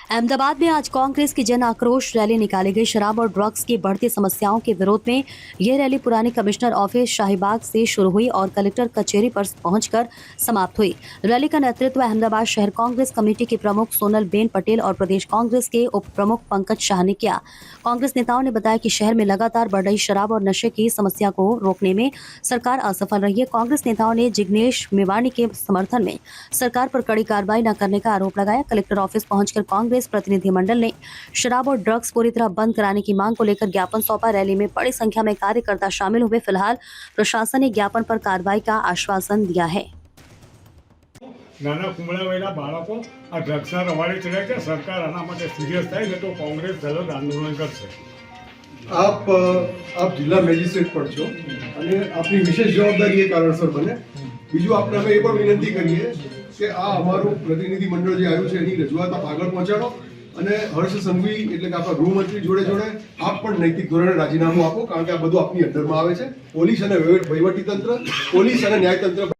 अहमदाबाद में आज कांग्रेस की जन आक्रोश रैली निकाली गई। शराब और ड्रग्स की बढ़ती समस्याओं के विरोध में यह रैली पुराने कमिश्नर ऑफिस शाहीबाग से शुरू हुई और कलेक्टर कचेरी पर पहुंचकर समाप्त हुई। रैली का नेतृत्व अहमदाबाद शहर कांग्रेस कमेटी के प्रमुख सोनल बेन पटेल और प्रदेश कांग्रेस के उप प्रमुख पंकज शाह ने किया। कांग्रेस नेताओं ने बताया कि शहर में लगातार बढ़ रही शराब और नशे की समस्या को रोकने में सरकार असफल रही है। कांग्रेस नेताओं ने जिग्नेश मेवाणी के समर्थन में सरकार पर कड़ी कार्रवाई न करने का आरोप लगाया। कलेक्टर ऑफिस पहुंचकर कांग्रेस प्रतिनिधिमंडल ने शराब और ड्रग्स पूरी तरह बंद कराने की मांग को लेकर ज्ञापन सौंपा। रैली में बड़ी संख्या में कार्यकर्ता शामिल हुए। फिलहाल प्रशासन ने ज्ञापन पर कार्रवाई का आश्वासन दिया है। नाना कुमळावेला बाळको आ ड्रग्सना रवाडे चढ़े છે સરકાર આના માટે સિરિયસ થાય ને તો કોંગ્રેસ જલદ આંદોલન કરશે। આપ જિલ્લા મેજિસ્ટ્રેટ પણ છો અને આપની વિશેષ જવાબદારી એ કારણસર બને। બીજું આપણે અમે એ પણ વિનંતી કરીએ કે આ અમારું પ્રતિનિધિ મંડળ જે આવ્યું છે એની રજૂઆત આપ આગળ પહોંચાડો અને હર્ષ સંઘવી એટલે કે આપણા ગૃહમંત્રી જોડે જોડે આપ પણ નૈતિક ધોરણે રાજીનામું આપો, કારણ કે આ બધું આપની અંડરમાં આવે છે। પોલીસ અને વહીવટી તંત્ર, પોલીસ અને ન્યાયતંત્ર